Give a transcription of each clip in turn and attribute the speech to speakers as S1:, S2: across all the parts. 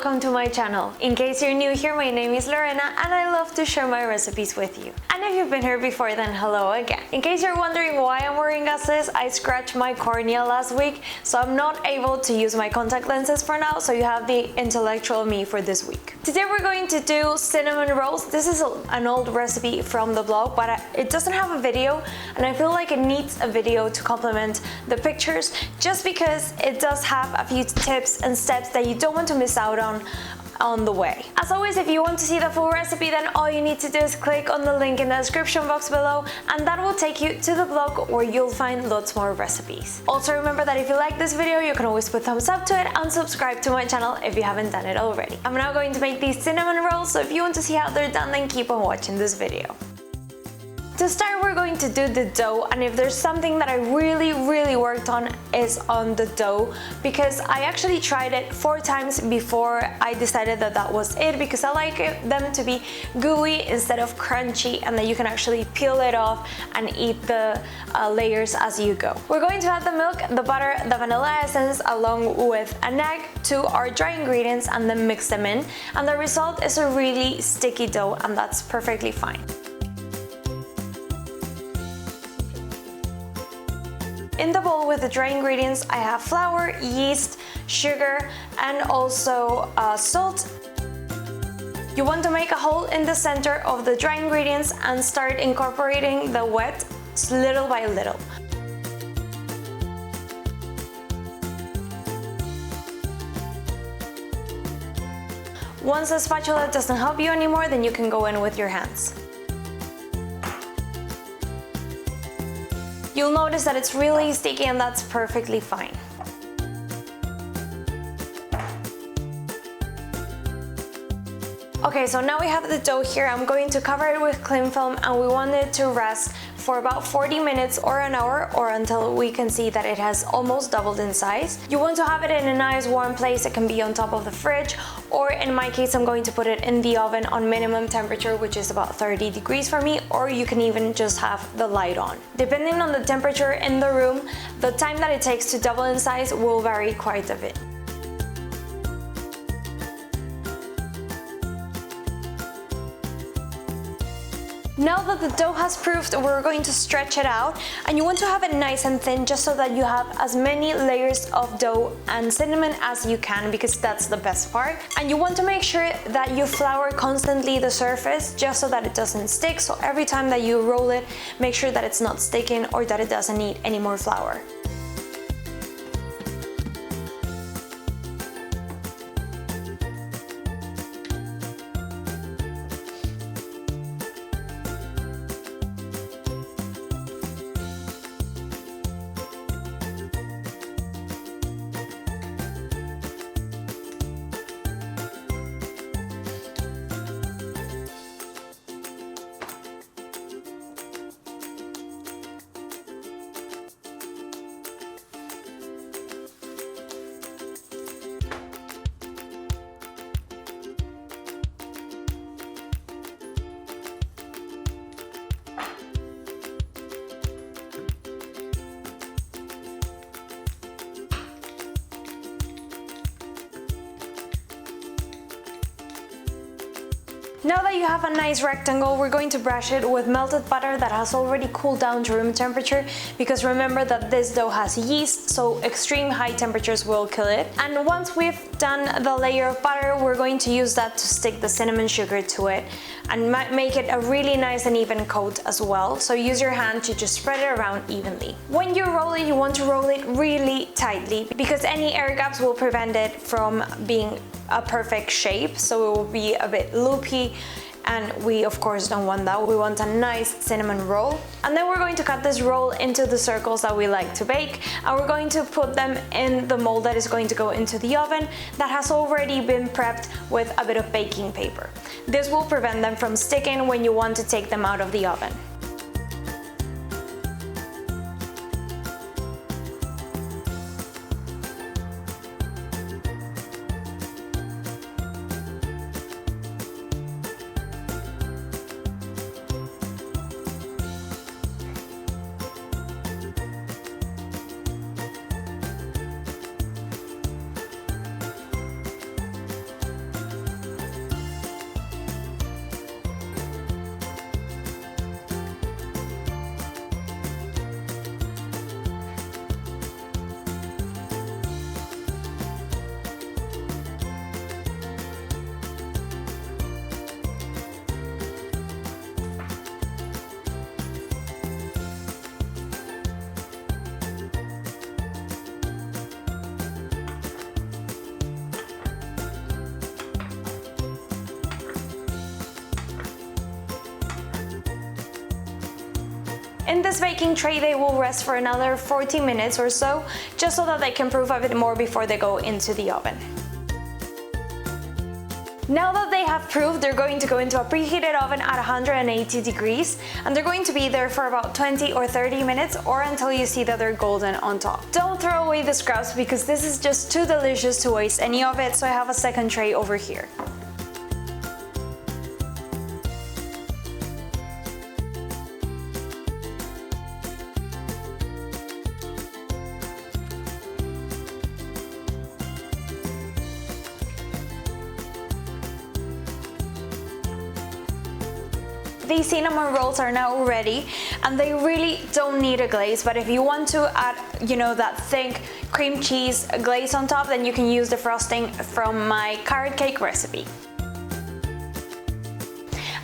S1: welcome to my channel. In case you're new here, my name is Lorena and I love to share my recipes with you. And if you've been here before, then hello again. In case you're wondering why I'm wearing glasses, I scratched my cornea last week, so I'm not able to use my contact lenses for now, so you have the intellectual me for this week. Today we're going to do cinnamon rolls. This is an old recipe from the blog, but it doesn't have a video, and I feel like it needs a video to complement the pictures, just because it does have a few tips and steps that you don't want to miss out on the way. As always, if you want to see the full recipe, then all you need to do is click on the link in the description box below, and that will take you to the blog where you'll find lots more recipes. Also remember that if you like this video, you can always put thumbs up to it and subscribe to my channel if you haven't done it already. I'm now going to make these cinnamon rolls, so if you want to see how they're done, then keep on watching this video. To start, we're going to do the dough, and if there's something that I really worked on is on the dough, because I actually tried it 4 times before I decided that that was it, because I like them to be gooey instead of crunchy, and that you can actually peel it off and eat the layers as you go. We're going to add the milk, the butter, the vanilla essence along with an egg to our dry ingredients and then mix them in, and the result is a really sticky dough, and that's perfectly fine. In the bowl with the dry ingredients, I have flour, yeast, sugar, and also salt. You want to make a hole in the center of the dry ingredients and start incorporating the wet little by little. Once the spatula doesn't help you anymore, then you can go in with your hands. You'll notice that it's really sticky, and that's perfectly fine. Okay, so now we have the dough here. I'm going to cover it with cling film, and we want it to rest for about 40 minutes or an hour, or until we can see that it has almost doubled in size. You want to have it in a nice warm place. It can be on top of the fridge, or in my case I'm going to put it in the oven on minimum temperature, which is about 30 degrees for me, or you can even just have the light on. Depending on the temperature in the room, the time that it takes to double in size will vary quite a bit. Now that the dough has proofed, we're going to stretch it out, and you want to have it nice and thin, just so that you have as many layers of dough and cinnamon as you can, because that's the best part. And you want to make sure that you flour constantly the surface, just so that it doesn't stick. So every time that you roll it, make sure that it's not sticking or that it doesn't need any more flour. Now that you have a nice rectangle, we're going to brush it with melted butter that has already cooled down to room temperature, because remember that this dough has yeast, so extreme high temperatures will kill it. And once we've done the layer of butter, we're going to use that to stick the cinnamon sugar to it and make it a really nice and even coat as well. So use your hand to just spread it around evenly. When you roll it, you want to roll it really tightly, because any air gaps will prevent it from being a perfect shape, so it will be a bit loopy, and we of course don't want that. We want a nice cinnamon roll. And then we're going to cut this roll into the circles that we like to bake, and we're going to put them in the mold that is going to go into the oven that has already been prepped with a bit of baking paper. This will prevent them from sticking when you want to take them out of the oven. In this baking tray, they will rest for another 40 minutes or so, just so that they can proof a bit more before they go into the oven. Now that they have proofed, they're going to go into a preheated oven at 180 degrees, and they're going to be there for about 20 or 30 minutes or until you see that they're golden on top. Don't throw away the scraps because this is just too delicious to waste any of it, so I have a second tray over here. These cinnamon rolls are now ready, and they really don't need a glaze, but if you want to add, that thick cream cheese glaze on top, then you can use the frosting from my carrot cake recipe.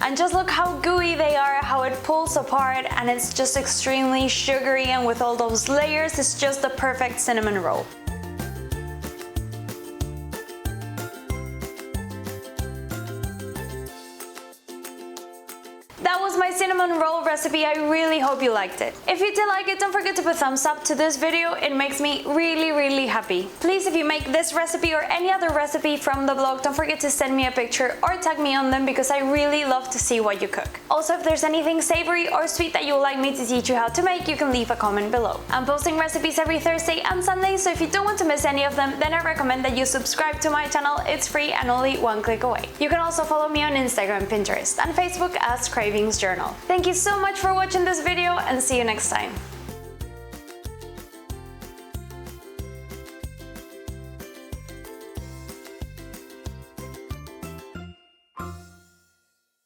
S1: And just look how gooey they are, how it pulls apart, and it's just extremely sugary, and with all those layers, it's just the perfect cinnamon roll. That was my cinnamon roll recipe. I really hope you liked it. If you did like it, don't forget to put a thumbs up to this video. It makes me really happy. Please, if you make this recipe or any other recipe from the blog, don't forget to send me a picture or tag me on them because I really love to see what you cook. Also, if there's anything savory or sweet that you would like me to teach you how to make, you can leave a comment below. I'm posting recipes every Thursday and Sunday, so if you don't want to miss any of them, then I recommend that you subscribe to my channel. It's free and only one click away. You can also follow me on Instagram, Pinterest, and Facebook as Cravings Journal. Thank you so much for watching this video, and see you next time.